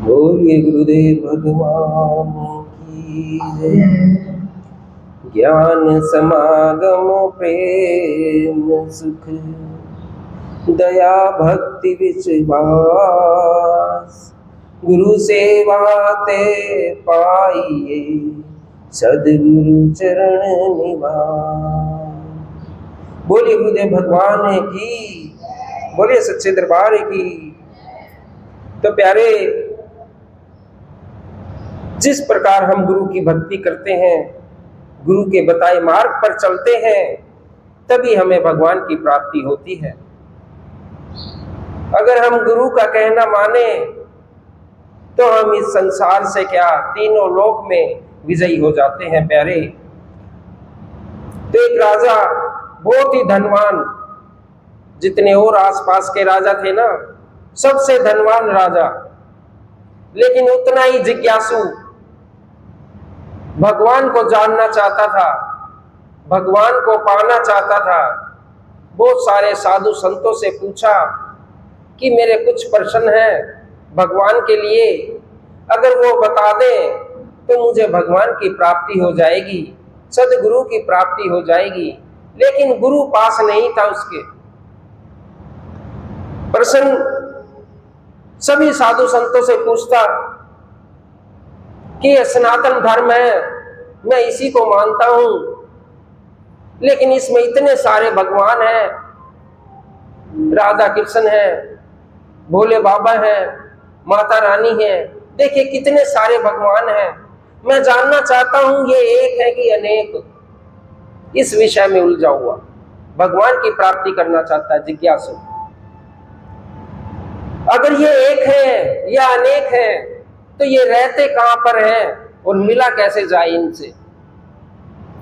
बोलिए गुरुदेव भगवान की जय। ज्ञान समागम प्रेम सुख दया भक्ति विश्वास गुरु सेवा ते पाइए सदगुरु चरण निवास। बोलिए गुरुदेव भगवान की, बोलिए सच्चे दरबार की। तो प्यारे, जिस प्रकार हम गुरु की भक्ति करते हैं, गुरु के बताए मार्ग पर चलते हैं, तभी हमें भगवान की प्राप्ति होती है। अगर हम गुरु का कहना माने तो हम इस संसार से क्या तीनों लोक में विजयी हो जाते हैं। प्यारे, तो एक राजा बहुत ही धनवान, जितने और आसपास के राजा थे ना, सबसे धनवान राजा, लेकिन उतना ही जिज्ञासु, भगवान को जानना चाहता था, भगवान को पाना चाहता था। बहुत सारे साधु संतों से पूछा कि मेरे कुछ प्रश्न हैं भगवान के लिए, अगर वो बता दें तो मुझे भगवान की प्राप्ति हो जाएगी, सदगुरु की प्राप्ति हो जाएगी। लेकिन गुरु पास नहीं था उसके। प्रश्न सभी साधु संतों से पूछता कि सनातन धर्म है, मैं इसी को मानता हूं, लेकिन इसमें इतने सारे भगवान हैं, राधा कृष्ण है, भोले बाबा है, माता रानी है, देखिए कितने सारे भगवान हैं। मैं जानना चाहता हूं ये एक है कि अनेक। इस विषय में उलझा हुआ, भगवान की प्राप्ति करना चाहता है, जिज्ञासु। अगर ये एक है या अनेक है तो ये रहते कहां पर हैं और मिला कैसे जाए इनसे,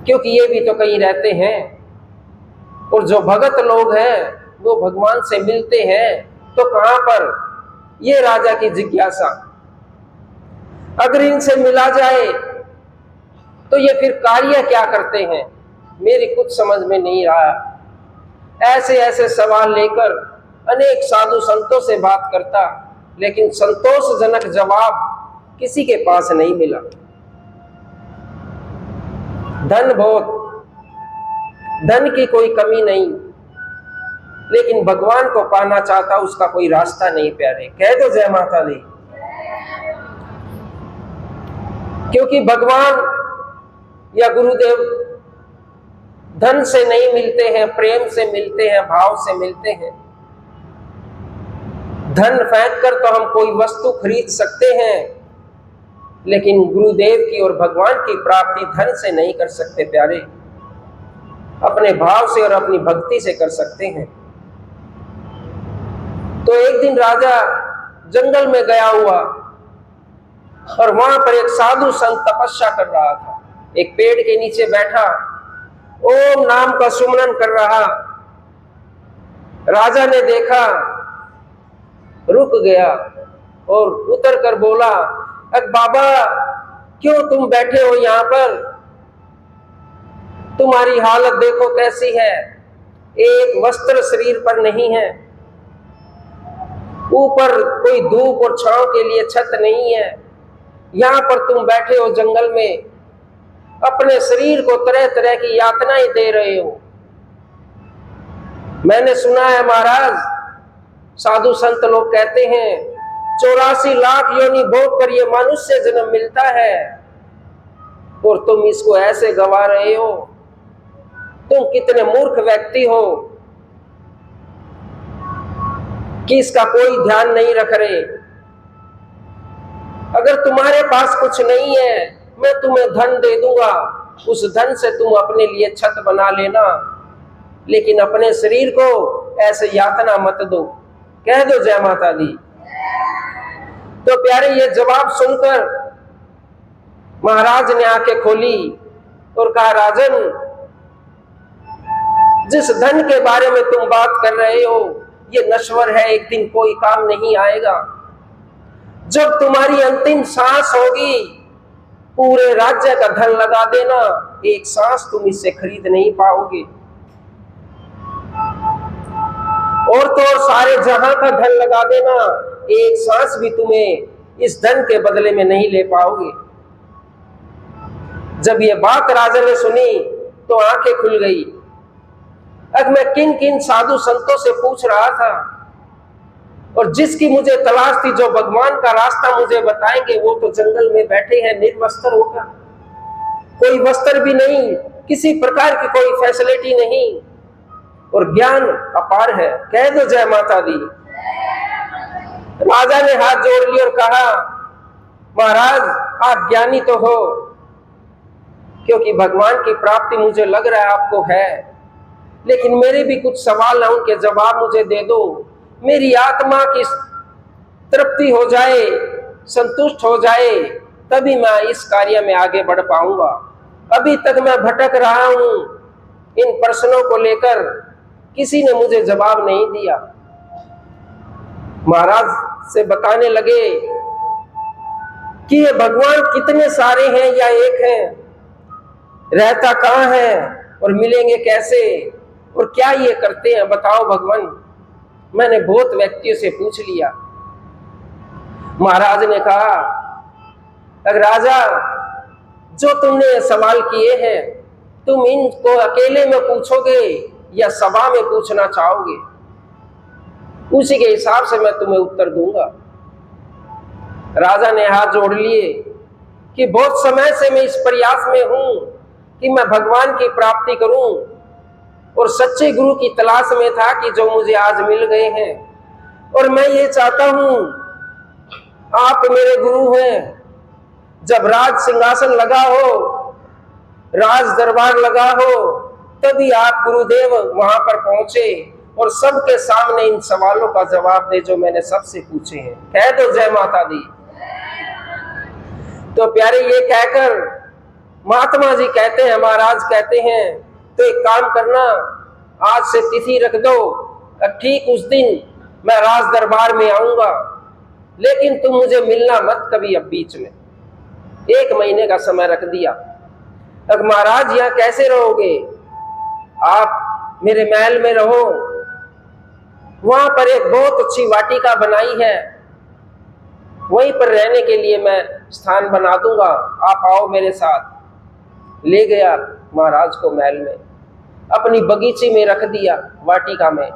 क्योंकि ये भी तो कहीं रहते हैं। और जो भगत लोग हैं वो भगवान से मिलते हैं तो कहां पर, ये राजा की जिज्ञासा। अगर इनसे मिला जाए तो ये फिर कार्य क्या करते हैं, मेरी कुछ समझ में नहीं रहा। ऐसे ऐसे सवाल लेकर अनेक साधु संतों से बात करता, लेकिन संतोषजनक जवाब किसी के पास नहीं मिला। धन बहुत, धन की कोई कमी नहीं, लेकिन भगवान को पाना चाहता, उसका कोई रास्ता नहीं। प्यारे, कह दो जय माता दी। क्योंकि भगवान या गुरुदेव धन से नहीं मिलते हैं, प्रेम से मिलते हैं, भाव से मिलते हैं। धन फेंक कर तो हम कोई वस्तु खरीद सकते हैं, लेकिन गुरुदेव की और भगवान की प्राप्ति धन से नहीं कर सकते। प्यारे, अपने भाव से और अपनी भक्ति से कर सकते हैं। तो एक दिन राजा जंगल में गया हुआ और वहां पर एक साधु संत तपस्या कर रहा था। एक पेड़ के नीचे बैठा ओम नाम का सुमरन कर रहा। राजा ने देखा, रुक गया और उतर कर बोला, अरे बाबा, क्यों तुम बैठे हो यहाँ पर? तुम्हारी हालत देखो कैसी है, एक वस्त्र शरीर पर नहीं है, ऊपर कोई धूप और छांव के लिए छत नहीं है, यहाँ पर तुम बैठे हो जंगल में, अपने शरीर को तरह तरह की यातनाएं दे रहे हो। मैंने सुना है महाराज, साधु संत लोग कहते हैं 84 लाख योनि भोग कर ये मनुष्य जन्म मिलता है, और तुम इसको ऐसे गवा रहे हो। तुम कितने मूर्ख व्यक्ति हो कि इसका कोई ध्यान नहीं रख रहे। अगर तुम्हारे पास कुछ नहीं है, मैं तुम्हें धन दे दूंगा, उस धन से तुम अपने लिए छत बना लेना, लेकिन अपने शरीर को ऐसे यातना मत दो। कह दो जय माता दी। तो प्यारे, ये जवाब सुनकर महाराज ने आंखें खोली और कहा, राजन, जिस धन के बारे में तुम बात कर रहे हो ये नश्वर है, एक दिन कोई काम नहीं आएगा। जब तुम्हारी अंतिम सांस होगी, पूरे राज्य का धन लगा देना, एक सांस तुम इससे खरीद नहीं पाओगे। और तो और सारे जहां का धन लगा देना, एक सांस भी तुम्हें इस धन के बदले में नहीं ले पाओगे। जब ये बात राजा ने सुनी तो आंखें खुल गई। अब मैं किन किन साधु संतों से पूछ रहा था, और जिसकी मुझे तलाश थी, जो भगवान का रास्ता मुझे बताएंगे, वो तो जंगल में बैठे हैं निर्वस्त्र होकर। कोई वस्त्र भी नहीं, किसी प्रकार की कोई फैसिलिटी नहीं, और ज्ञान अपार है। कह दो जय माता दी। राजा ने हाथ जोड़ लिए और कहा, महाराज आप ज्ञानी तो हो, क्योंकि भगवान की प्राप्ति मुझे लग रहा है आपको है, लेकिन मेरे भी कुछ सवाल हैं, उनके जवाब मुझे दे दो। मेरी आत्मा की तृप्ति हो जाए, संतुष्ट हो जाए, तभी मैं इस कार्य में आगे बढ़ पाऊंगा। अभी तक मैं भटक रहा हूं इन प्रश्नों को लेकर, किसी ने मुझे जवाब नहीं दिया। महाराज से बताने लगे कि ये भगवान कितने सारे हैं या एक है, रहता कहाँ है और मिलेंगे कैसे, और क्या ये करते हैं, बताओ भगवान। मैंने बहुत व्यक्तियों से पूछ लिया। महाराज ने कहा, अगर राजा जो तुमने सवाल किए हैं, तुम इनको अकेले में पूछोगे या सभा में पूछना चाहोगे, उसी के हिसाब से मैं तुम्हें उत्तर दूंगा। राजा ने हाथ जोड़ लिए कि बहुत समय से मैं इस प्रयास में हूं कि मैं भगवान की प्राप्ति करूं, और सच्चे गुरु की तलाश में था कि जो मुझे आज मिल गए हैं। और मैं ये चाहता हूं, आप मेरे गुरु हैं। जब राज सिंहासन लगा हो, राज दरबार लगा हो, तभी आप गुरुदेव वहां पर पहुंचे और सबके सामने इन सवालों का जवाब दे जो मैंने सबसे पूछे हैं। कह दो जय माता दी। तो प्यारे, ये कहकर महात्मा जी कहते हैं, महाराज कहते हैं, तो एक काम करना, आज से तिथि रख दो, ठीक उस दिन मैं राज दरबार में आऊंगा, लेकिन तुम मुझे मिलना मत कभी अब बीच में। 1 महीने का समय रख दिया। अब महाराज यहाँ कैसे रहोगे, आप मेरे महल में रहो, वहां पर एक बहुत अच्छी वाटिका बनाई है, वहीं पर रहने के लिए मैं स्थान बना दूंगा, आप आओ मेरे साथ। ले गया महाराज को महल में, अपनी बगीचे में रख दिया, वाटिका में।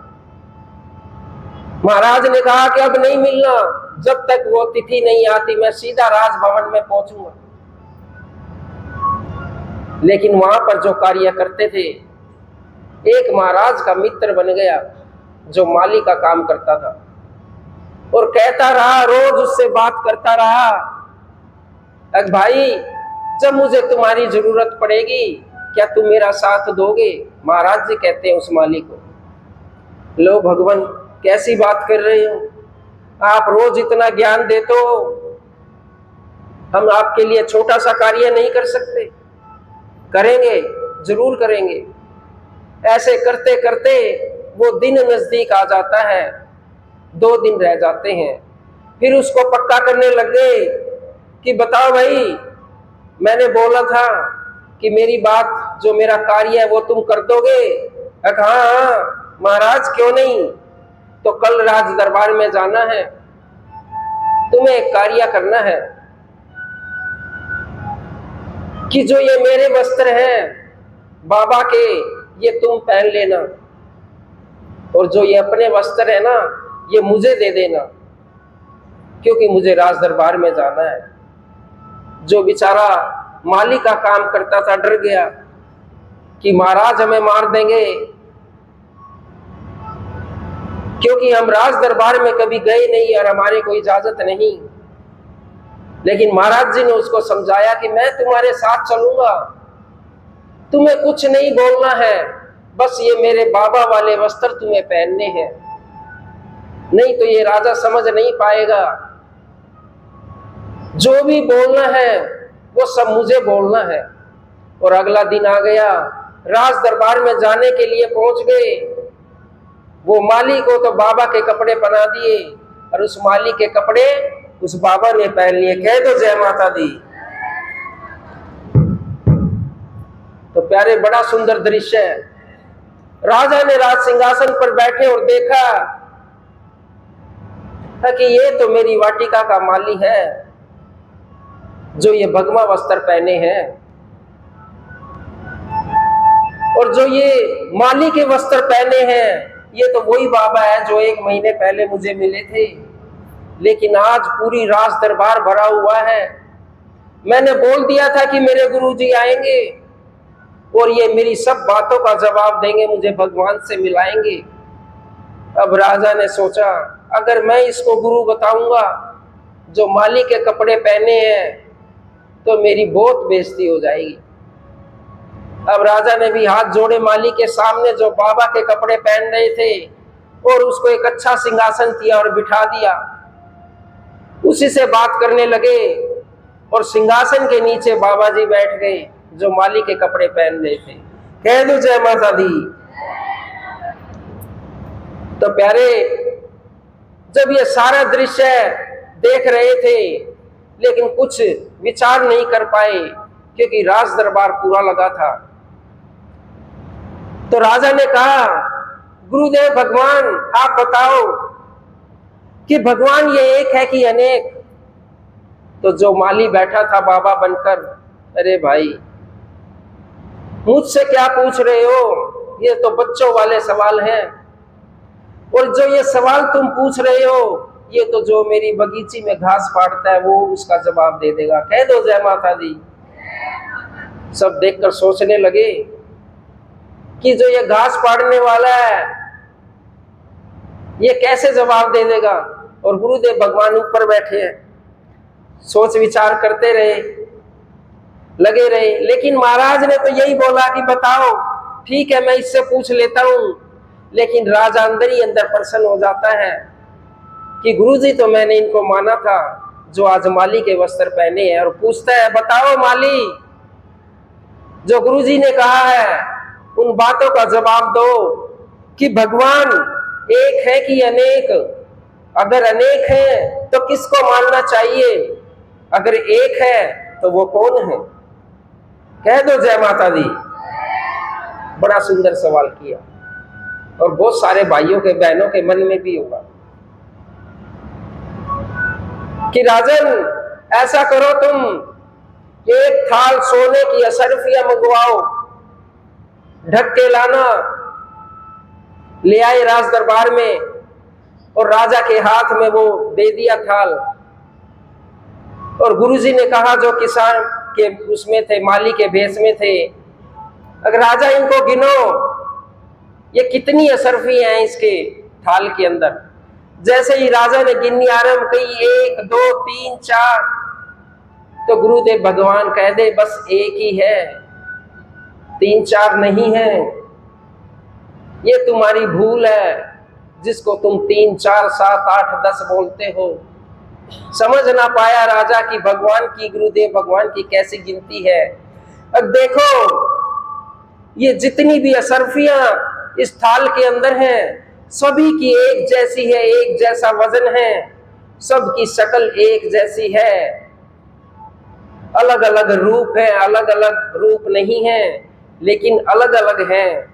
महाराज ने कहा कि अब नहीं मिलना, जब तक वो तिथि नहीं आती मैं सीधा राजभवन में पहुंचूंगा। लेकिन वहां पर जो कार्य करते थे, एक महाराज का मित्र बन गया जो माली का काम करता था, और कहता रहा, रोज उससे बात करता रहा, अरे भाई जब मुझे तुम्हारी जरूरत पड़ेगी क्या तुम मेरा साथ दोगे। महाराज जी कहते हैं उस माली को, लो भगवान कैसी बात कर रहे हो, आप रोज इतना ज्ञान देते हो, हम आपके लिए छोटा सा कार्य नहीं कर सकते। करेंगे, जरूर करेंगे। ऐसे करते करते वो दिन नजदीक आ जाता है, 2 दिन रह जाते हैं। फिर उसको पक्का करने लग गए कि बताओ भाई, मैंने बोला था कि मेरी बात, जो मेरा कार्य है वो तुम कर दोगे। हाँ महाराज क्यों नहीं, तो कल राज दरबार में जाना है, तुम्हें एक कार्य करना है कि जो ये मेरे वस्त्र हैं बाबा के, ये तुम पहन लेना, और जो ये अपने वस्त्र है ना, ये मुझे दे देना, क्योंकि मुझे राज दरबार में जाना है। जो बेचारा माली का काम करता था डर गया कि महाराज हमें मार देंगे, क्योंकि हम राज दरबार में कभी गए नहीं और हमारे कोई इजाजत नहीं। लेकिन महाराज जी ने उसको समझाया कि मैं तुम्हारे साथ चलूंगा, तुम्हें कुछ नहीं बोलना है, बस ये मेरे बाबा वाले वस्त्र तुम्हें पहनने हैं, नहीं तो ये राजा समझ नहीं पाएगा। जो भी बोलना है वो सब मुझे बोलना है। और अगला दिन आ गया, राज दरबार में जाने के लिए पहुंच गए। वो माली को तो बाबा के कपड़े पहना दिए, और उस माली के कपड़े उस बाबा ने पहन लिए। कह दो जय माता दी। तो प्यारे, बड़ा सुंदर दृश्य है। राजा ने राज सिंहासन पर बैठे और देखा कि ये तो मेरी वाटिका का माली है जो ये भगवा वस्त्र पहने हैं, और जो ये माली के वस्त्र पहने हैं ये तो वही बाबा है जो 1 महीने पहले मुझे मिले थे। लेकिन आज पूरी राज दरबार भरा हुआ है। मैंने बोल दिया था कि मेरे गुरुजी आएंगे और ये मेरी सब बातों का जवाब देंगे, मुझे भगवान से मिलाएंगे। अब राजा ने सोचा अगर मैं इसको गुरु बताऊंगा जो माली के कपड़े पहने हैं तो मेरी बहुत बेइज्जती हो जाएगी। अब राजा ने भी हाथ जोड़े माली के सामने जो बाबा के कपड़े पहन रहे थे, और उसको एक अच्छा सिंहासन दिया और बिठा दिया। उसी से बात करने लगे और सिंहासन के नीचे बाबा जी बैठ गए जो माली के कपड़े पहन रहे थे। कह दो जय माता दी। तो प्यारे, जब ये सारा दृश्य देख रहे थे लेकिन कुछ विचार नहीं कर पाए क्योंकि राज दरबार पूरा लगा था। तो राजा ने कहा गुरुदेव भगवान आप बताओ कि भगवान ये एक है कि अनेक। तो जो माली बैठा था बाबा बनकर, अरे भाई मुझसे क्या पूछ रहे हो, ये तो बच्चों वाले सवाल हैं, और जो ये सवाल तुम पूछ रहे हो ये तो जो मेरी बगीची में घास फाड़ता है वो उसका जवाब दे देगा। कह दो जय माता दी। सब देखकर सोचने लगे कि जो ये घास फाड़ने वाला है ये कैसे जवाब दे देगा, और गुरुदेव भगवान ऊपर बैठे हैं। सोच विचार करते रहे, लगे रहे, लेकिन महाराज ने तो यही बोला कि बताओ, ठीक है मैं इससे पूछ लेता हूं। लेकिन राजा अंदर ही अंदर प्रसन्न हो जाता है कि गुरुजी तो मैंने इनको माना था जो आज माली के वस्त्र पहने हैं, और पूछता है बताओ माली, जो गुरुजी ने कहा है उन बातों का जवाब दो कि भगवान एक है कि अनेक। अगर अनेक है तो किसको मानना चाहिए, अगर एक है तो वो कौन है। कह दो जय माता दी। बड़ा सुंदर सवाल किया, और बहुत सारे भाइयों के बहनों के मन में भी होगा कि राजन ऐसा करो, तुम एक थाल सोने की असरफियां मंगवाओ, ढक के लाना। ले आए राज दरबार में, और राजा के हाथ में वो दे दिया थाल। और गुरुजी ने कहा जो किसान के उसमें थे, माली के भेष में थे, अगर राजा इनको गिनो ये कितनी असरफी हैं इसके थाल के अंदर। जैसे ही राजा ने गिननी आरंभ की, 1 2 3 4, तो गुरुदेव भगवान कह दे बस एक ही है, 3 4 नहीं है। ये तुम्हारी भूल है जिसको तुम 3 4 7 8 10 बोलते हो। समझ ना पाया राजा की भगवान की, गुरुदेव भगवान की कैसी गिनती है। अब देखो ये जितनी भी असरफियां इस थाल के अंदर हैं सभी की एक जैसी है, एक जैसा वजन है, सबकी शक्ल एक जैसी है। अलग अलग रूप है, अलग अलग रूप नहीं है, लेकिन अलग अलग है।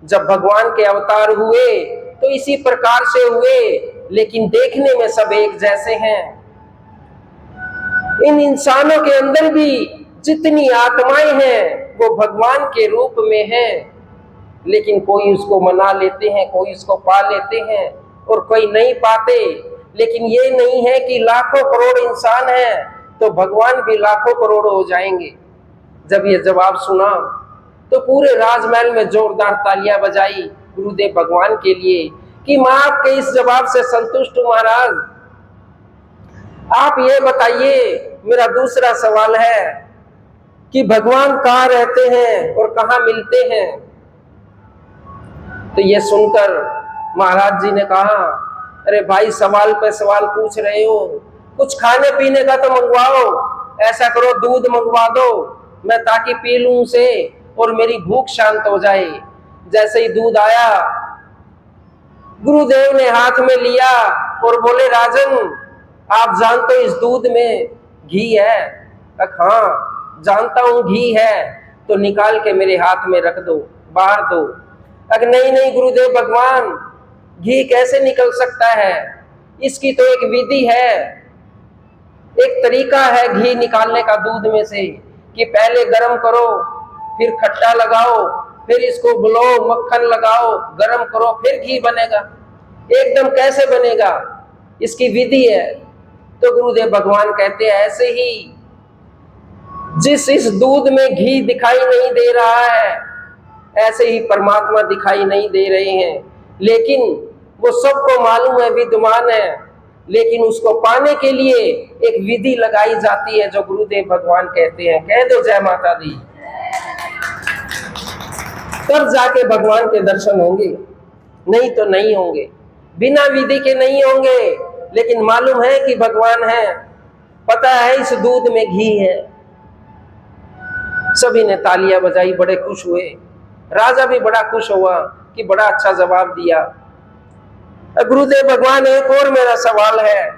जब भगवान के अवतार हुए तो इसी प्रकार से हुए, लेकिन देखने में सब एक जैसे हैं। इन इंसानों के अंदर भी जितनी आत्माएं हैं वो भगवान के रूप में हैं, लेकिन कोई उसको मना लेते हैं, कोई उसको पा लेते हैं और कोई नहीं पाते। लेकिन ये नहीं है कि लाखों करोड़ इंसान हैं तो भगवान भी लाखों करोड़ हो जाएंगे। जब ये जवाब सुना तो पूरे राजमहल में जोरदार तालियां बजाई गुरुदेव भगवान के लिए कि मैं आपके इस जवाब से संतुष्ट हूं महाराज। आप ये बताइए, मेरा दूसरा सवाल है कि भगवान कहाँ रहते हैं और कहाँ मिलते हैं। तो ये सुनकर महाराज जी ने कहा, अरे भाई सवाल पे सवाल पूछ रहे हो, कुछ खाने पीने का तो मंगवाओ। ऐसा करो दूध मंगवा दो, मैं ताकि पी लूं उसे और मेरी भूख शांत हो जाए। जैसे ही दूध आया गुरुदेव ने हाथ में लिया और बोले, राजन आप जानते हो इस दूध में घी है? हाँ जानता हूं घी है, तो निकाल के मेरे हाथ में रख दो, बाहर दो। नहीं नहीं गुरुदेव भगवान, घी कैसे निकल सकता है? इसकी तो एक विधि है, एक तरीका है घी निकालने का दूध में से, कि पहले गर्म करो, फिर खट्टा लगाओ, फिर इसको बुलाओ, मक्खन लगाओ, गर्म करो, फिर घी बनेगा। एकदम कैसे बनेगा, इसकी विधि है। तो गुरुदेव भगवान कहते हैं ऐसे ही जिस इस दूध में घी दिखाई नहीं दे रहा है, ऐसे ही परमात्मा दिखाई नहीं दे रहे हैं, लेकिन वो सबको मालूम है, विद्यमान है, लेकिन उसको पाने के लिए एक विधि लगाई जाती है जो गुरुदेव भगवान कहते हैं। कह दो जय माता दी। तब जाके भगवान के दर्शन होंगे, नहीं तो नहीं होंगे, बिना विधि के नहीं होंगे। लेकिन मालूम है कि भगवान है, पता है इस दूध में घी है। सभी ने तालियां बजाई, बड़े खुश हुए। राजा भी बड़ा खुश हुआ कि बड़ा अच्छा जवाब दिया। गुरुदेव भगवान, एक और मेरा सवाल है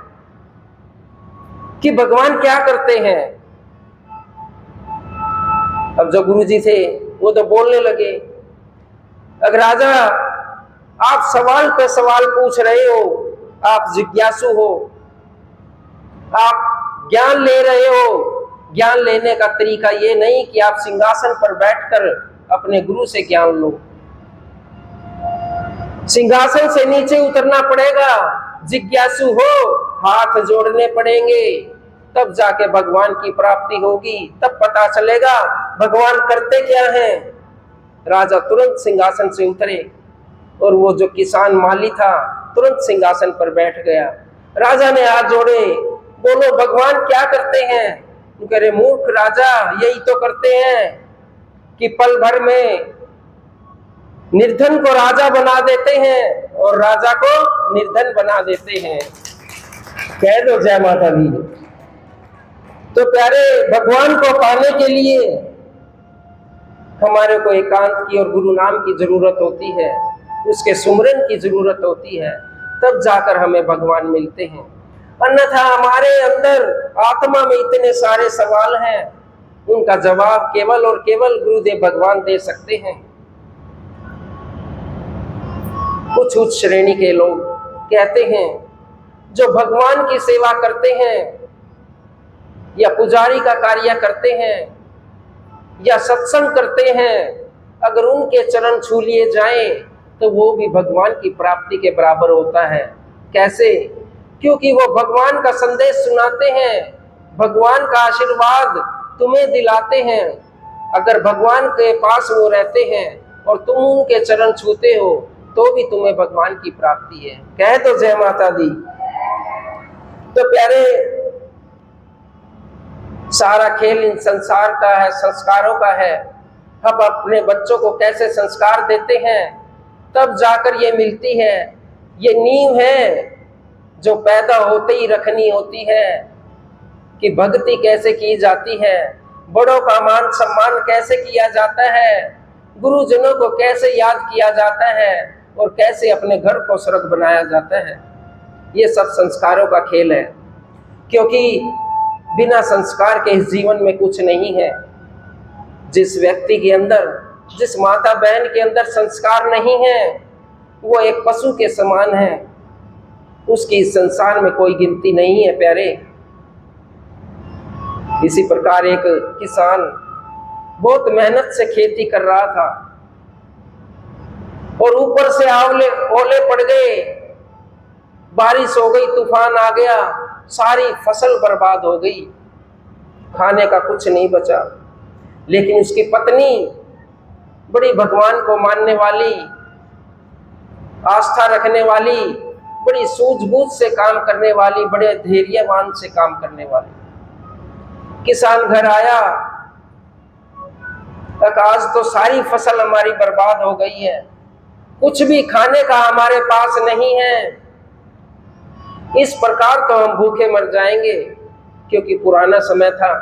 कि भगवान क्या करते हैं। अब जो गुरुजी थे वो तो बोलने लगे, अगर राजा आप सवाल पे सवाल पूछ रहे हो, आप जिज्ञासु हो, आप ज्ञान ले रहे हो। ज्ञान लेने का तरीका ये नहीं कि आप सिंहासन पर बैठकर अपने गुरु से ज्ञान लो, सिंहासन से नीचे उतरना पड़ेगा। जिज्ञासु हो, हाथ जोड़ने पड़ेंगे, तब जाके भगवान की प्राप्ति होगी। तब पता चलेगा भगवान करते क्या हैं। राजा तुरंत सिंहासन से उतरे और वो जो किसान माली था तुरंत सिंहासन पर बैठ गया। राजा ने हाथ जोड़े, बोलो भगवान क्या करते हैं। कह रहे, मूर्ख राजा, यही तो करते हैं कि पल भर में निर्धन को राजा बना देते हैं और राजा को निर्धन बना देते हैं। कह दो जय माता दी। तो प्यारे, भगवान को पाने के लिए हमारे को एकांत की और गुरु नाम की जरूरत होती है, उसके सुमरन की जरूरत होती है, तब जाकर हमें भगवान मिलते हैं। अन्यथा हमारे अंदर आत्मा में इतने सारे सवाल हैं, उनका जवाब केवल और केवल गुरुदेव भगवान दे सकते हैं। कुछ उच्च श्रेणी के लोग कहते हैं जो भगवान की सेवा करते हैं या पुजारी का कार्य करते हैं या सत्संग करते हैं, अगर उनके चरण छू लिए जाएं तो वो भी भगवान की प्राप्ति के बराबर होता है। कैसे? क्योंकि वो भगवान का संदेश सुनाते हैं, भगवान का आशीर्वाद तुम्हें दिलाते हैं। अगर भगवान के पास वो रहते हैं और तुम उनके चरण छूते हो तो भी तुम्हें भगवान की प्राप्ति है। कह तो जय माता दी। तो प्यारे, सारा खेल इन संसार का है, संस्कारों का है। हम अपने बच्चों को कैसे संस्कार देते हैं, तब जाकर ये मिलती है। ये नींव है जो पैदा होते ही रखनी होती है कि भक्ति कैसे की जाती है, बड़ों का मान सम्मान कैसे किया जाता है, गुरुजनों को कैसे याद किया जाता है और कैसे अपने घर को स्वर्ग बनाया जाता है। ये सब संस्कारों का खेल है, क्योंकि बिना संस्कार के इस जीवन में कुछ नहीं है। जिस व्यक्ति के अंदर, जिस माता बहन के अंदर संस्कार नहीं है, वो एक पशु के समान है, उसकी इस संसार में कोई गिनती नहीं है प्यारे। इसी प्रकार एक किसान बहुत मेहनत से खेती कर रहा था और ऊपर से ओले पड़ गए, बारिश हो गई, तूफान आ गया, सारी फसल बर्बाद हो गई, खाने का कुछ नहीं बचा। लेकिन उसकी पत्नी बड़ी भगवान को मानने वाली, आस्था रखने वाली, बड़ी सूझबूझ से काम करने वाली, बड़े धैर्यवान से काम करने वाली। किसान घर आया, आज तो सारी फसल हमारी बर्बाद हो गई है, कुछ भी खाने का हमारे पास नहीं है, इस प्रकार तो हम भूखे मर जाएंगे। क्योंकि पुराना समय था।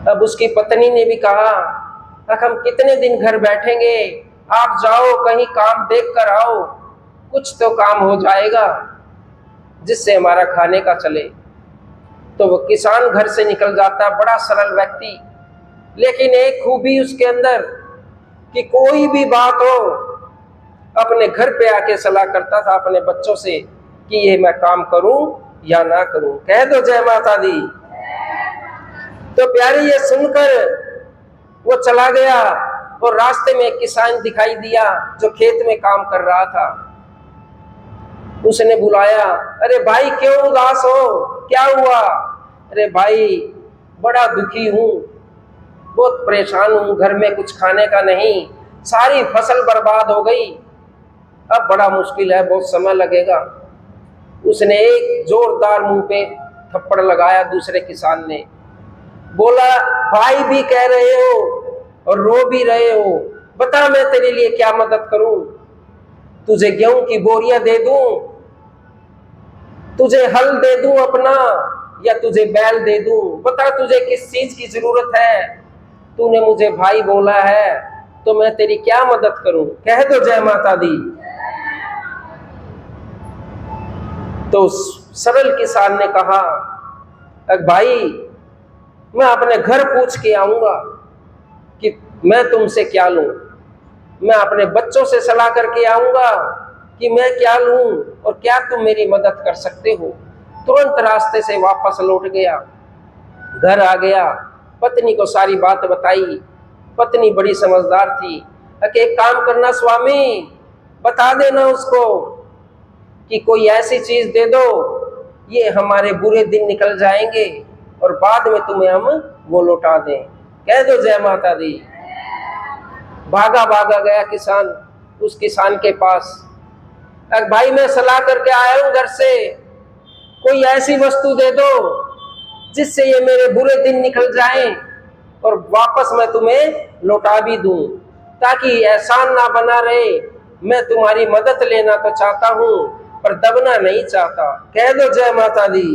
अब उसकी पत्नी ने भी कहा, हम कितने दिन घर बैठेंगे, आप जाओ कहीं काम देख कर आओ, कुछ तो काम हो जाएगा जिससे हमारा खाने का चले। तो वो किसान घर से निकल जाता, बड़ा सरल व्यक्ति, लेकिन एक खूबी उसके अंदर कि कोई भी बात हो अपने घर पे आके सलाह करता था अपने बच्चों से कि ये मैं काम करूं या ना करूं। कह दो जय माता दी। तो प्यारे ये सुनकर वो चला गया और रास्ते में एक किसान दिखाई दिया जो खेत में काम कर रहा था। उसने बुलाया, अरे भाई क्यों उदास हो, क्या हुआ? अरे भाई बड़ा दुखी हूं, बहुत परेशान हूं, घर में कुछ खाने का नहीं, सारी फसल बर्बाद हो गई, अब बड़ा मुश्किल है, बहुत समय लगेगा। उसने एक जोरदार मुंह पे थप्पड़ लगाया दूसरे किसान ने। बोला, भाई भी कह रहे हो और रो भी रहे हो, बता मैं तेरे लिए क्या मदद करूं? तुझे गेहूं की बोरियां दे दूं, तुझे हल दे दूं अपना, या तुझे बैल दे दूं? बता तुझे किस चीज की जरूरत है? तूने मुझे भाई बोला है तो मैं तेरी क्या मदद करूं? कह दो जय माता दी। तो सरल किसान ने कहा, भाई मैं अपने घर पूछ के आऊंगा कि मैं तुमसे क्या लूं, मैं अपने बच्चों से सलाह करके आऊंगा कि मैं क्या लूं और क्या तुम मेरी मदद कर सकते हो। तुरंत रास्ते से वापस लौट गया, घर आ गया, पत्नी को सारी बात बताई। पत्नी बड़ी समझदार थी, कि एक काम करना स्वामी, बता देना उसको कि कोई ऐसी चीज दे दो, ये हमारे बुरे दिन निकल जाएंगे और बाद में तुम्हें हम वो लौटा दें। कह दो जय माता दी। भागा भागा गया किसान उस किसान के पास, भाई मैं सलाह करके आया हूं घर से, कोई ऐसी वस्तु दे दो जिससे ये मेरे बुरे दिन निकल जाएं और वापस मैं तुम्हें लौटा भी दूं, ताकि एहसान ना बना रहे। मैं तुम्हारी मदद लेना तो चाहता हूं पर दबना नहीं चाहता। कह दो जय माता दी।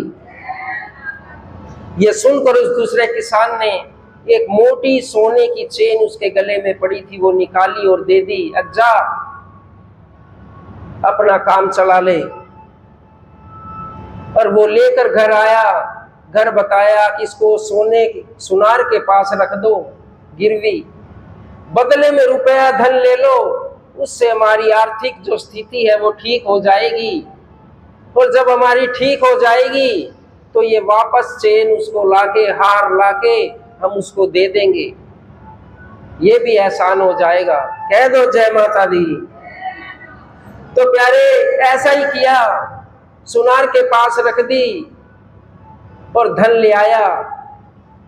ये सुनकर उस दूसरे किसान ने एक मोटी सोने की चेन उसके गले में पड़ी थी, वो निकाली और दे दी, जा अपना काम चला ले। और वो लेकर घर आया, घर बताया कि इसको सुनार के पास रख दो गिरवी, बदले में रुपया धन ले लो, उससे हमारी आर्थिक जो स्थिति है वो ठीक हो जाएगी, और जब हमारी ठीक हो जाएगी तो ये वापस चेन उसको लाके, हार लाके हम उसको दे देंगे, ये भी एहसान हो जाएगा। कह दो जय माता दी। तो प्यारे ऐसा ही किया, सुनार के पास रख दी और धन ले आया।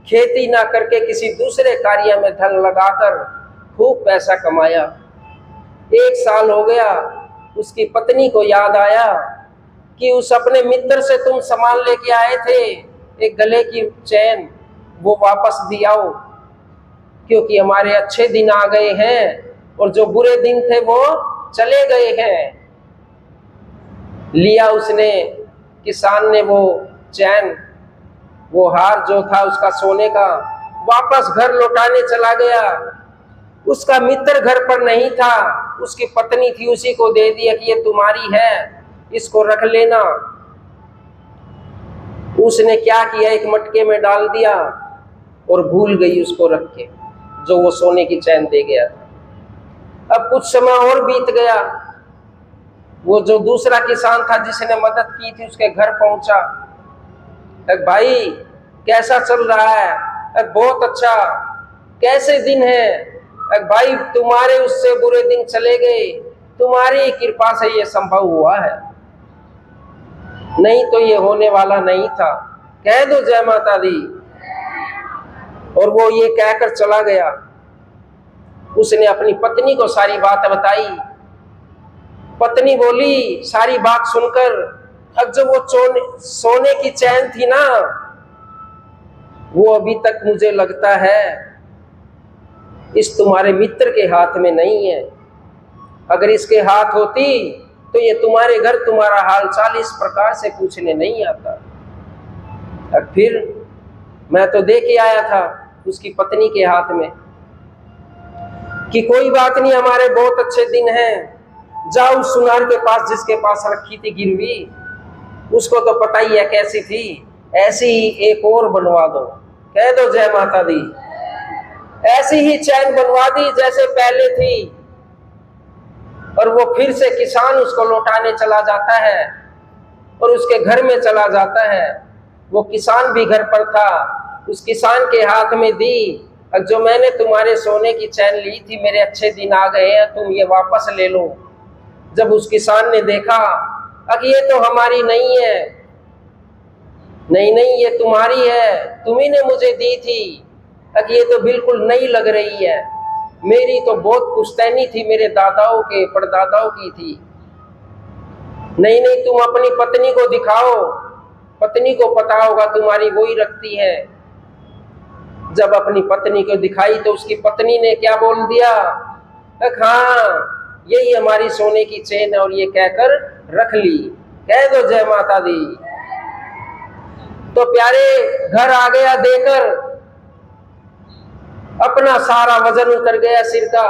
खेती ना करके किसी दूसरे कार्य में धन लगाकर खूब पैसा कमाया। 1 साल हो गया, उसकी पत्नी को याद आया कि उस अपने मित्र से तुम सामान लेके आए थे, एक गले की चैन, वो वापस दियाओ, क्योंकि हमारे अच्छे दिन आ गए हैं और जो बुरे दिन थे वो चले गए हैं। लिया उसने, किसान ने वो चैन, वो हार जो था उसका सोने का, वापस घर लौटाने चला गया। उसका मित्र घर पर नहीं था, उसकी पत्नी थी, उसी को दे दिया कि ये तुम्हारी है, इसको रख लेना। उसने क्या किया, एक मटके में डाल दिया और भूल गई उसको रख के, जो वो सोने की चैन दे गया था। अब कुछ समय और बीत गया, वो जो दूसरा किसान था जिसने मदद की थी उसके घर पहुंचा। भाई कैसा चल रहा है? बहुत अच्छा। कैसे दिन है? भाई तुम्हारे उससे बुरे दिन चले गए, तुम्हारी कृपा से ये संभव हुआ है, नहीं तो ये होने वाला नहीं था। कह दो जय माता दी। और वो ये कहकर चला गया। उसने अपनी पत्नी को सारी बात बताई। पत्नी बोली सारी बात सुनकर, अब जो वो सोने की चैन थी ना, वो अभी तक मुझे लगता है इस तुम्हारे मित्र के हाथ में नहीं है। अगर इसके हाथ होती तो ये तुम्हारे घर तुम्हारा हालचाल इस प्रकार से पूछने नहीं आता। अब फिर मैं तो दे के आया था उसकी पत्नी के हाथ में कि कोई बात नहीं, हमारे बहुत अच्छे दिन हैं, जाओ उस सुनार के पास जिसके पास रखी थी गिरवी, उसको तो पता ही है कैसी थी, ऐसी ही एक और बनवा दो। कह दो जय माता दी। ऐसी ही चैन बनवा दी जैसे पहले थी, और वो फिर से किसान उसको लौटाने चला जाता है। और उसके घर में चला जाता है। वो किसान भी घर पर था। उस किसान के हाथ में दी, जो मैंने तुम्हारे सोने की चैन ली थी, मेरे अच्छे दिन आ गए हैं, तुम ये वापस ले लो। जब उस किसान ने देखा, ये तो हमारी नहीं है, नहीं नहीं ये तुम्हारी है, तुम्ही ने मुझे दी थी, ये तो बिल्कुल नई लग रही है, मेरी तो बहुत पुश्तैनी थी, मेरे दादाओं के परदादाओं की थी। नहीं नहीं तुम अपनी पत्नी को दिखाओ, पत्नी को पता होगा तुम्हारी वही रखती है। जब अपनी पत्नी को दिखाई तो उसकी पत्नी ने क्या बोल दिया, हाँ यही हमारी सोने की चेन है, और ये कहकर रख ली। कह दो जय माता दी। तो प्यारे घर आ गया देकर, अपना सारा वजन उतर गया सिर का।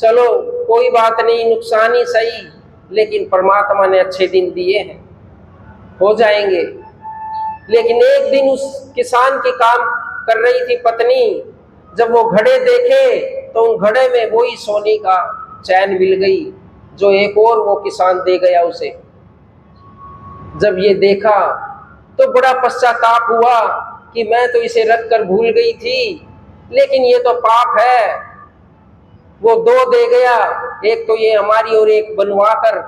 चलो कोई बात नहीं, नुकसान ही सही, लेकिन परमात्मा ने अच्छे दिन दिए हैं, हो जाएंगे। लेकिन एक दिन उस किसान की काम कर रही थी पत्नी, जब वो घड़े देखे तो उन घड़े में वही सोने का चैन मिल गई जो एक और वो किसान दे गया उसे। जब ये देखा तो बड़ा पश्चाताप हुआ कि मैं तो इसे रख कर भूल गई थी, लेकिन ये तो पाप है। वो दो दे गया, एक तो ये हमारी और एक बनवा कर,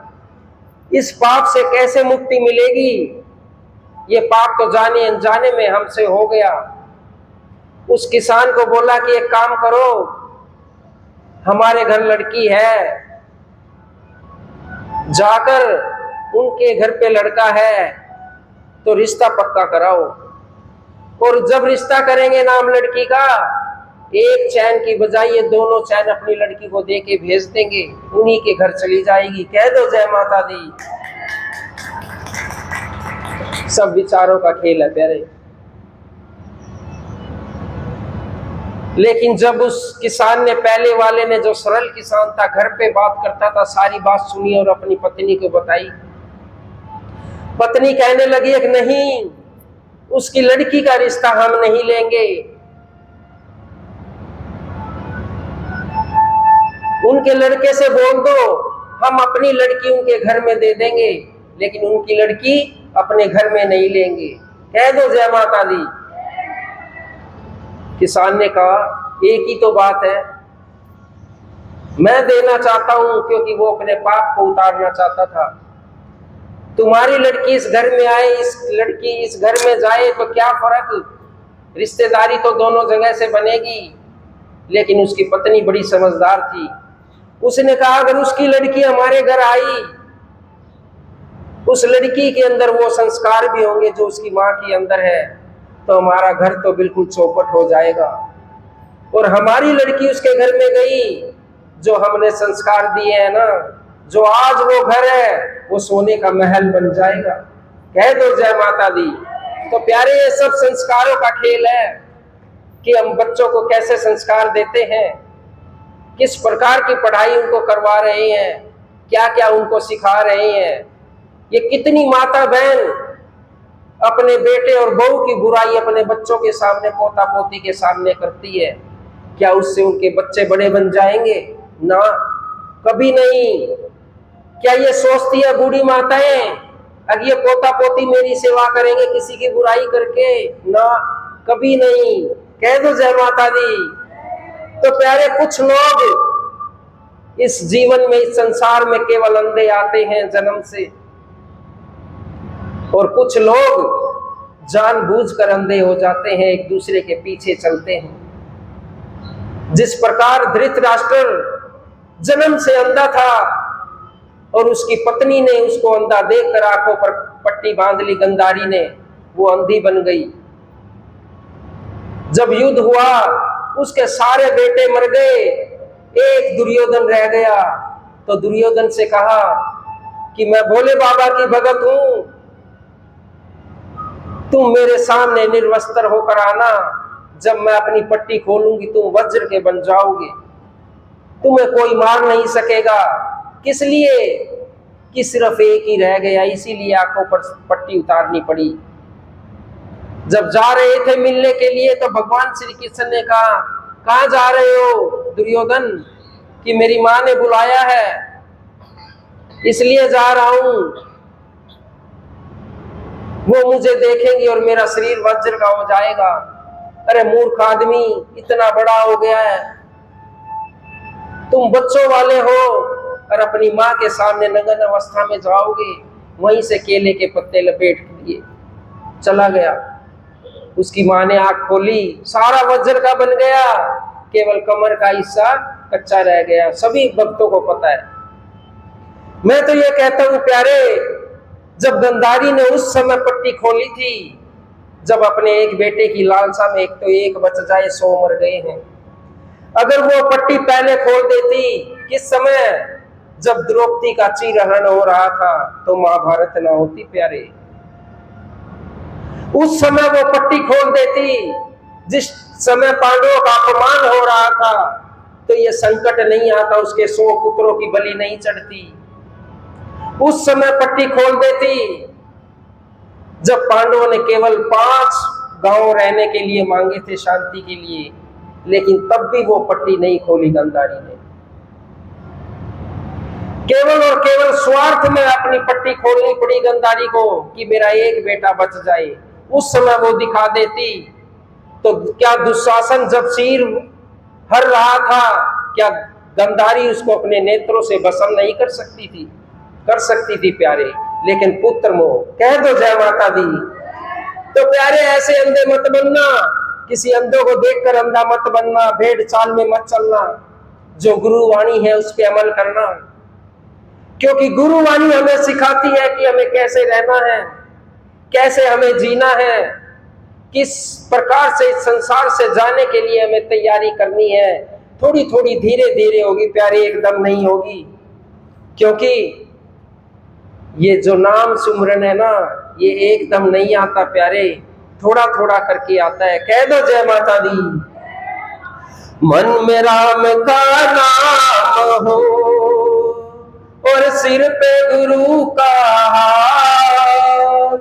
इस पाप से कैसे मुक्ति मिलेगी? ये पाप तो जाने अनजाने में हमसे हो गया। उस किसान को बोला कि एक काम करो, हमारे घर लड़की है, जाकर उनके घर पे लड़का है तो रिश्ता पक्का कराओ, और जब रिश्ता करेंगे नाम लड़की का, एक चैन की बजाय ये दोनों चैन अपनी लड़की को दे के भेज देंगे, उन्हीं के घर चली जाएगी। कह दो जय माता दी। सब विचारों का खेल है प्यारे। लेकिन जब उस किसान ने, पहले वाले ने, जो सरल किसान था, घर पे बात करता था, सारी बात सुनी और अपनी पत्नी को बताई। पत्नी कहने लगी कि नहीं, उसकी लड़की का रिश्ता हम नहीं लेंगे, उनके लड़के से बोल दो हम अपनी लड़की उनके घर में दे देंगे, लेकिन उनकी लड़की अपने घर में नहीं लेंगे। कह दो जय माता दी। किसान ने कहा एक ही तो बात है, मैं देना चाहता हूं क्योंकि वो अपने पाप को उतारना चाहता था। तुम्हारी लड़की इस घर में आए, इस लड़की इस घर में जाए तो क्या फर्क, रिश्तेदारी तो दोनों जगह से बनेगी। लेकिन उसकी पत्नी बड़ी समझदार थी, उसने कहा अगर उसकी लड़की हमारे घर आई, उस लड़की के अंदर वो संस्कार भी होंगे जो उसकी माँ के अंदर है, तो हमारा घर तो बिल्कुल चौपट हो जाएगा। और हमारी लड़की उसके घर में गई, जो हमने संस्कार दिए हैं ना, जो आज वो घर है वो सोने का महल बन जाएगा। कह दो जय माता दी। तो प्यारे ये सब संस्कारों का खेल है कि हम बच्चों को कैसे संस्कार देते हैं, किस प्रकार की पढ़ाई उनको करवा रहे हैं, क्या क्या उनको सिखा रहे हैं। ये कितनी माता बहन अपने बेटे और बहू की बुराई अपने बच्चों के सामने, पोता पोती के सामने करती है, क्या उससे उनके बच्चे बड़े बन जाएंगे? ना, कभी नहीं। क्या ये सोचती है बूढ़ी माताएं अगर ये पोता पोती मेरी सेवा करेंगे किसी की बुराई करके? ना, कभी नहीं। कह दो जय माता दी। तो प्यारे कुछ लोग इस जीवन में, इस संसार में केवल अंधे आते हैं जन्म से, और कुछ लोग जानबूझकर अंधे हो जाते हैं, एक दूसरे के पीछे चलते हैं। जिस प्रकार धृतराष्ट्र जन्म से अंधा था और उसकी पत्नी ने उसको अंधा देखकर आंखों पर पट्टी बांध ली, गंधारी ने, वो अंधी बन गई। जब युद्ध हुआ उसके सारे बेटे मर गए, एक दुर्योधन रह गया। तो दुर्योधन से कहा कि मैं भोले बाबा की भगत हूं, तुम मेरे सामने निर्वस्त्र होकर आना, जब मैं अपनी पट्टी खोलूंगी तुम वज्र के बन जाओगे, तुम्हें कोई मार नहीं सकेगा। किस लिए कि सिर्फ एक ही रह गया, इसीलिए आंखों पर पट्टी उतारनी पड़ी। जब जा रहे थे मिलने के लिए तो भगवान श्री कृष्ण ने कहा कहां जा रहे हो दुर्योधन? कि मेरी मां ने बुलाया है इसलिए जा रहा हूं। वो मुझे देखेंगे और मेरा शरीर वज्र का हो जाएगा। अरे मूर्ख आदमी, इतना बड़ा हो गया है, तुम बच्चों वाले हो और अपनी माँ के सामने नग्न अवस्था में जाओगे। वहीं से केले के पत्ते लपेट लिए चला गया। उसकी माँ ने आंख खोली, सारा वज्र का बन गया, केवल कमर का हिस्सा कच्चा रह गया। सभी भक्तों को पता है। मैं तो ये कहता हूं प्यारे, जब गंधारी ने उस समय पट्टी खोली थी, जब अपने एक बेटे की लालसा में एक तो एक बच जाए 100 मर गए हैं, अगर वो पट्टी पहले खोल देती, किस समय, जब द्रौपदी का चीरहरण हो रहा था, तो महाभारत ना होती प्यारे। उस समय वो पट्टी खोल देती, जिस समय पांडवों का अपमान हो रहा था, तो ये संकट नहीं आता, उसके 100 पुत्रों की बलि नहीं चढ़ती। उस समय पट्टी खोल देती, जब पांडवों ने केवल 5 गांव रहने के लिए मांगे थे, शांति के लिए, लेकिन तब भी वो पट्टी नहीं खोली गंधारी ने। केवल और केवल स्वार्थ में अपनी पट्टी खोलनी पड़ी गंधारी को कि मेरा एक बेटा बच जाए। उस समय वो दिखा देती तो क्या दुशासन जब सिर हर रहा था, क्या गंधारी उसको अपने नेत्रों से भस्म नहीं कर सकती थी? कर सकती थी प्यारे, लेकिन पुत्र मोह। कह दो जय माता दी। तो प्यारे ऐसे अंधे मत बनना, किसी अंधों को देखकर अंधा मत बनना, भेड़ चाल में मत चलना। जो गुरुवाणी है उस पर अमल करना, क्योंकि गुरुवाणी हमें सिखाती है कि हमें कैसे रहना है, कैसे हमें जीना है, किस प्रकार से इस संसार से जाने के लिए हमें तैयारी करनी है। थोड़ी थोड़ी धीरे धीरे होगी प्यारे, एकदम नहीं होगी। क्योंकि ये जो नाम सुमरन है ना, ये एकदम नहीं आता प्यारे, थोड़ा थोड़ा करके आता है। कह दो जय माता दी। मन में राम का नाम हो और सिर पे गुरु का हाथ,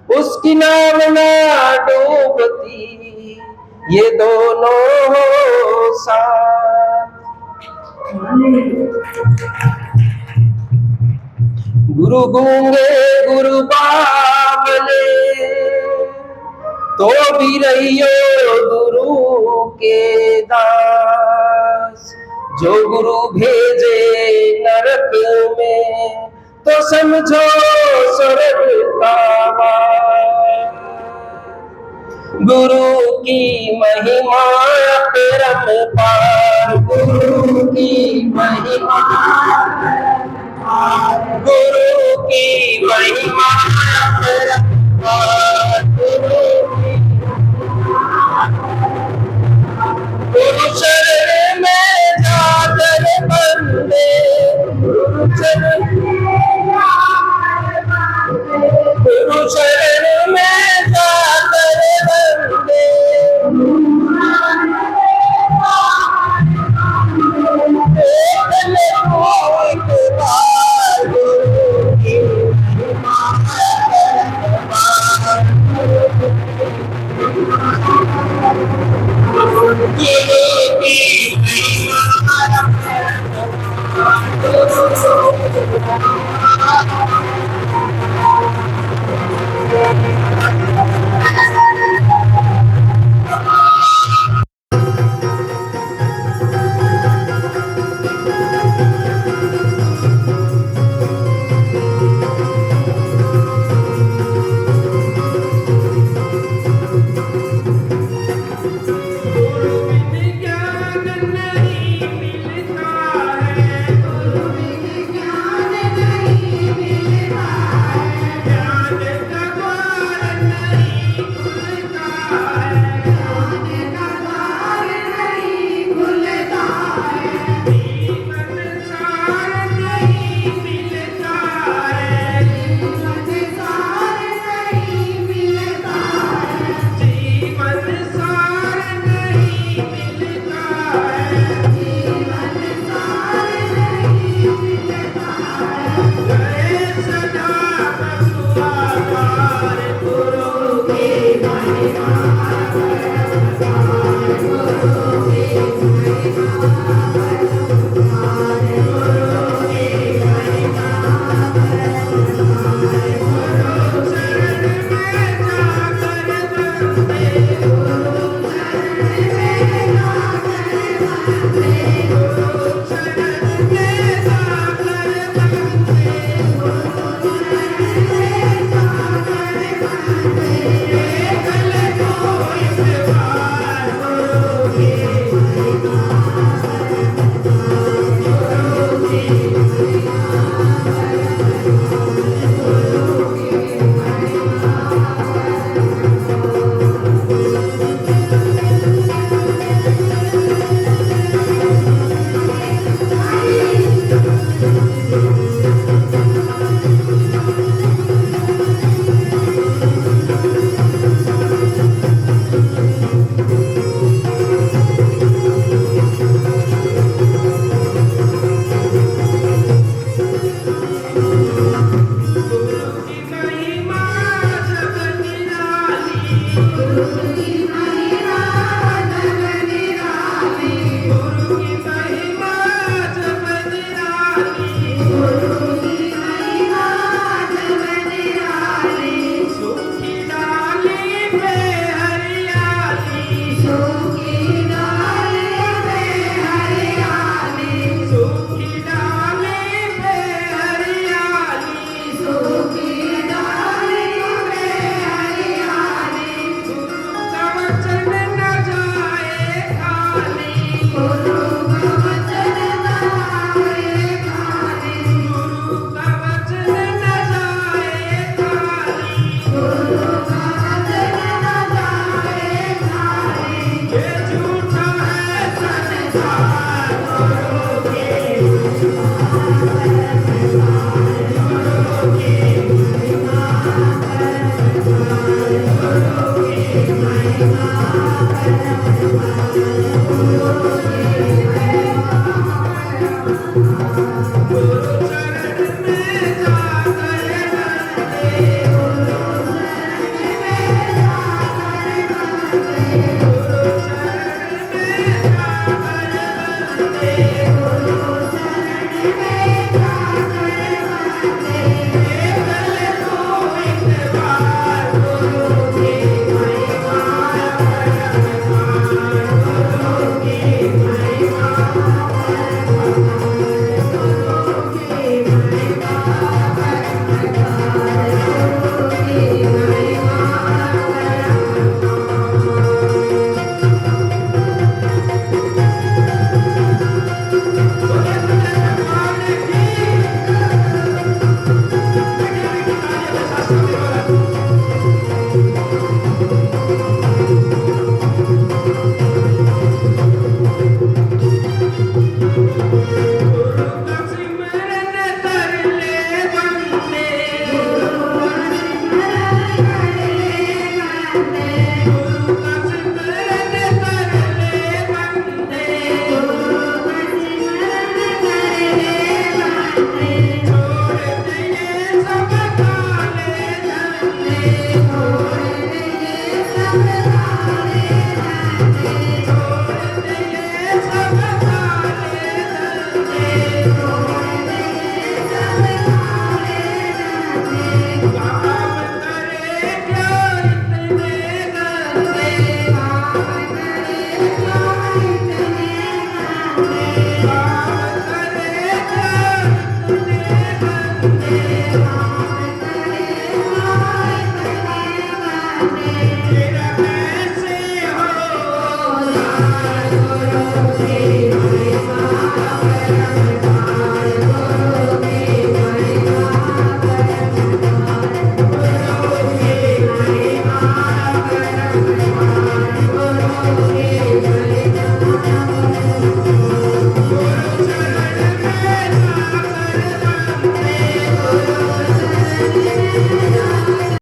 उसकी नाम ना डूबती, ये दोनों हो साथ। गुरु गूंगे गुरु बावले, तो भी रहियो गुरु के दास। जो गुरु भेजे नरक में, तो समझो स्वर्ग का वास। गुरु की महिमा परम्पार, गुरु की महिमा, गुरु की महिमा परम्पार, गुरु शरण में जाकर बंदे, गुरु शरण में जाकर बंदे,